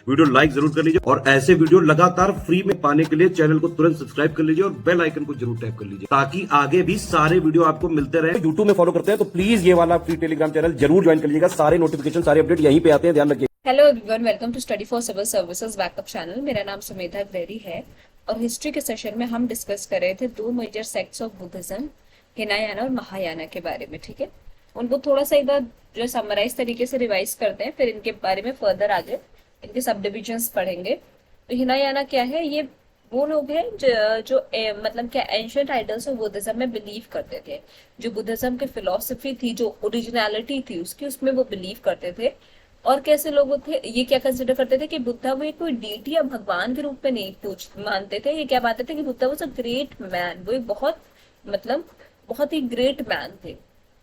Video like जरूर कर लीजिए और ऐसे वीडियो लगातार फ्री में पाने के लिए चैनल को तुरंत सब्सक्राइब कर लीजिए और बेल आइकन को जरूर टैप कर लीजिए ताकि आगे भी सारे वीडियो आपको मिलते रहे। यूट्यूब में फॉलो करते हैं तो प्लीज ये वाला फ्री टेलीग्राम चैनल जरूर ज्वाइन कर लीजिएगा। सारे नोटिफिकेशन सारे अपडेट यहीं पे आते हैं, ध्यान रखिए। Hello everyone, welcome to study for civil services backup channel. मेरा नाम सुमेधा ग्रेडी है और हिस्ट्री के सेशन में हम डिस्कस कर रहे थे दो major sects of Buddhism, Hinayana और महायाना के बारे में। ठीक है, उनको थोड़ा सा एक बार जो समराइज तरीके से रिवाइज करते हैं, फिर इनके बारे में फर्दर आगे इनके सब डिविजन्स पढ़ेंगे। तो हिनायाना क्या है? ये वो लोग हैं जो मतलब क्या एंशिएंट आइडल्स ऑफ बुद्धिज्म में बिलीव करते थे। जो बुद्धिज्म की फिलोसफी थी, जो ओरिजिनलिटी थी उसकी, उसमें वो बिलीव करते थे। और कैसे लोग थे ये? क्या कंसिडर करते थे कि बुद्धा वो कोई डीटी या भगवान के रूप में नहीं मानते थे। ये क्या मानते थे कि Buddha was a great man, वो एक बहुत ही ग्रेट मैन थे।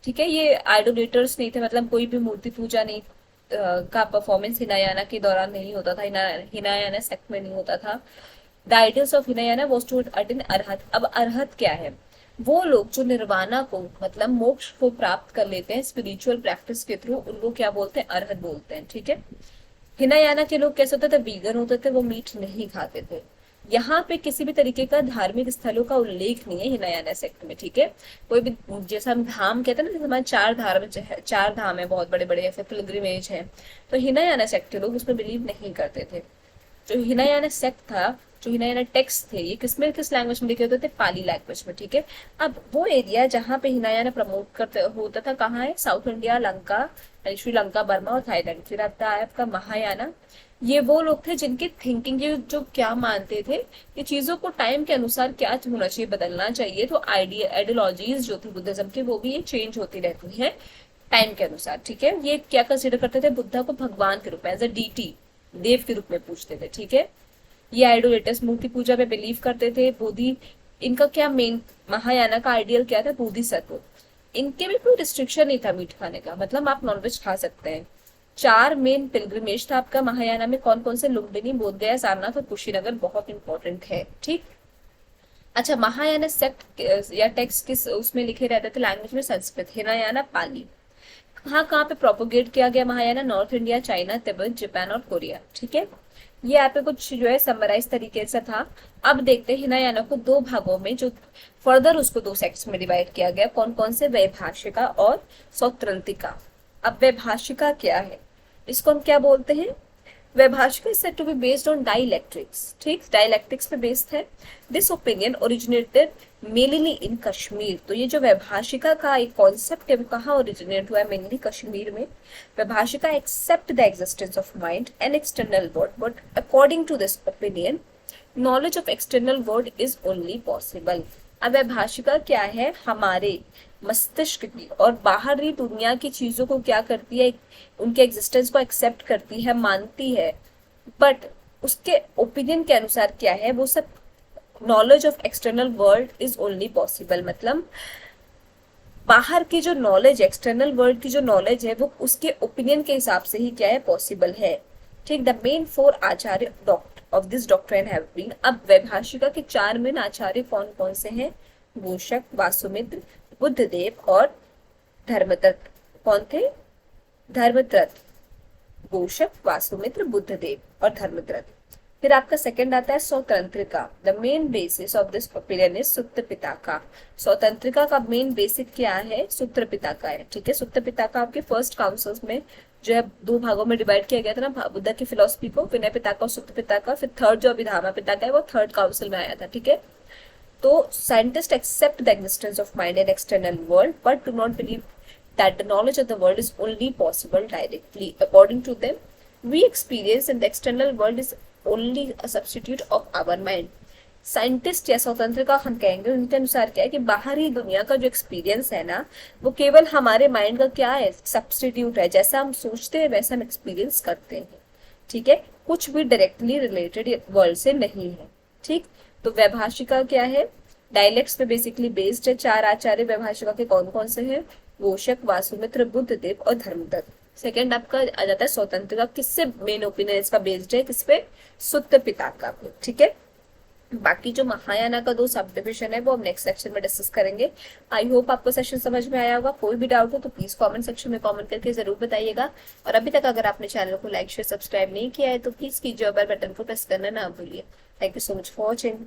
ठीक है, ये आइडोलेटर्स नहीं थे, मतलब कोई भी मूर्ति पूजा नहीं का परफॉर्मेंस हिनायाना के दौरान नहीं होता था, हिनायाना सेक्ट में नहीं होता था। The idols of Hinayana was to attain Arhat. अब अरहत क्या है? वो लोग जो निर्वाणा को मतलब मोक्ष को प्राप्त कर लेते हैं स्पिरिचुअल प्रैक्टिस के थ्रू, उनको क्या बोलते हैं? अरहत बोलते हैं। ठीक है, हिनायाना के लोग कैसे होते थे? वीगन होते थे, वो मीट नहीं खाते थे। यहाँ पे किसी भी तरीके का धार्मिक स्थलों का उल्लेख नहीं है हिनायाना सेक्ट में। ठीक है, कोई भी जैसा हम धाम कहते हैं ना, जैसे हमारे चार धाम है बहुत बड़े बड़े, या फिर पिलग्रिमेज है, तो हिनायाना सेक्ट के लोग उसमें बिलीव नहीं करते थे। जो हिनायाना सेक्ट था, जो हिनायाना टेक्स्ट थे, ये किस लैंग्वेज में लिखे होते थे? पाली लैंग्वेज में। ठीक है, अब वो एरिया जहाँ पे हिनायाना प्रमोट करते होता था कहाँ है? South India, Lanka, Sri Lanka, Burma और थाईलैंड। फिर आता है आपका महायाना। ये वो लोग थे जिनकी थिंकिंग जो क्या मानते थे कि चीजों को टाइम के अनुसार क्या होना चाहिए, बदलना चाहिए। तो आइडियोलॉजीज जो थी बुद्धिज्म की, वो भी चेंज होती रहती है टाइम के अनुसार। ठीक है, ये क्या कंसिडर करते थे? बुद्धा को भगवान के रूप में, एज अ डीटी, देव के रूप में पूछते थे। ठीक है, ये आइडोलेटर्स मूर्ति पूजा में बिलीव करते थे। बोधि, इनका क्या मेन महायाना का आइडियल क्या था? बोधिसत्व। इनके भी कोई रिस्ट्रिक्शन नहीं था मीट खाने का, मतलब आप नॉनवेज खा सकते हैं। 4 मेन पिलग्रिमेज था आपका महायाना में। कौन कौन से? लुम्बिनी, बोधगया, सारनाथ और कुशीनगर बहुत इंपॉर्टेंट है। ठीक, अच्छा, महायाना सेक्ट या टेक्स्ट किस उसमें लिखे रहते थे? लैंग्वेज में संस्कृत, हिनायाना पाली। कहाँ पे प्रोपोगेट किया गया Mahayana? North India, China, Tibet, Japan और कोरिया। ठीक है, ये यहाँ पे कुछ जो है समराइज तरीके से था। अब देखते हैं हिनायाना को दो भागों में, जो फर्दर उसको 2 सेक्ट्स में डिवाइड किया गया। कौन कौन से? वैभाषिका और सौत्रंतिका। अब वैभाषिका क्या है? इसको हम क्या बोलते हैं? Vaibhashika is said to be based on dielectrics. ठीक, डाइलेक्ट्रिक्स पे बेस्ड है। This opinion originated mainly in Kashmir. तो ये जो वैभाषिका का एक कॉन्सेप्ट है वो कहाँ ओरिजिनेट हुआ है? मेनली कश्मीर में। Vaibhashika accept the existence of mind and external world, but according to this opinion knowledge of external world is only possible. अब वैभाषिका क्या है? हमारे मस्तिष्क की और बाहरी दुनिया की चीजों को क्या करती है? उनके एग्जिस्टेंस को एक्सेप्ट करती है, मानती है, बट उसके ओपिनियन के अनुसार क्या है? वो सब knowledge of external world is only possible, मतलब बाहर की जो नॉलेज, एक्सटर्नल वर्ल्ड की जो नॉलेज है, वो उसके ओपिनियन के हिसाब से ही क्या है? पॉसिबल है। ठीक, the main 4 acharya of this doctrine have been. अब वैभाषिका के 4 मेन आचार्य कौन कौन से हैं? मूषक, वासुमित्र, बुद्धदेव और धर्मदत्त। कौन थे? धर्मदत्त, मूषक, वासुमित्र, बुद्धदेव और धर्मदत्त। फिर आपका सेकंड आता है Svatantrika. The main basis of this opinion is Sutta Pitaka. Svatantrika का मेन बेसिक क्या है? सूत्र पिताका है। ठीक है, सूत्र पिताका आपके फर्स्ट काउंसिल्स में जो है 2 भागों में डिवाइड किया गया था ना, बुद्धा की फिलोसफी को, विनय पिताका और सूत्र पिताका। फिर थर्ड जो अभिधामा पिताका है वो थर्ड काउंसिल में आया था। ठीक है, तो scientist except the existence of mind and external world but do not believe that the knowledge of the world is only possible directly. According to them, we experience in the external world is only a substitute of our mind. Scientist या स्वतंत्र का हम कहेंगे, उनके अनुसार क्या है कि बाहरी दुनिया का जो एक्सपीरियंस है ना, वो केवल हमारे माइंड का क्या है? सब्सटीट्यूट है। जैसा हम सोचते हैं वैसा हम एक्सपीरियंस करते हैं। ठीक है, कुछ भी डायरेक्टली रिलेटेड वर्ल्ड से नहीं है। ठीक, तो वैभाषिका क्या है? डायलेक्ट्स पे बेसिकली बेस्ड है। 4 आचार्य वैभाषिका के कौन कौन से हैं? मूषक, वासुमित्र, बुद्धदेव और धर्मदत्त। सेकंड आपका आ जाता है स्वतंत्रता। किससे मेन ओपिनियन इसका बेस्ड है? किस पे? सुत्त पिताका पे। ठीक है, बाकी जो महायाना का दो सब डिविजन है वो हम नेक्स्ट सेक्शन में डिस्कस करेंगे। आई होप आपको सेशन समझ में आया होगा। कोई भी डाउट हो तो प्लीज कमेंट सेक्शन में कमेंट करके जरूर बताइएगा। और अभी तक अगर आपने चैनल को लाइक शेयर सब्सक्राइब नहीं किया है तो प्लीज कीजिए और बेल बटन को प्रेस करना ना भूलिए। Thank you so much for watching.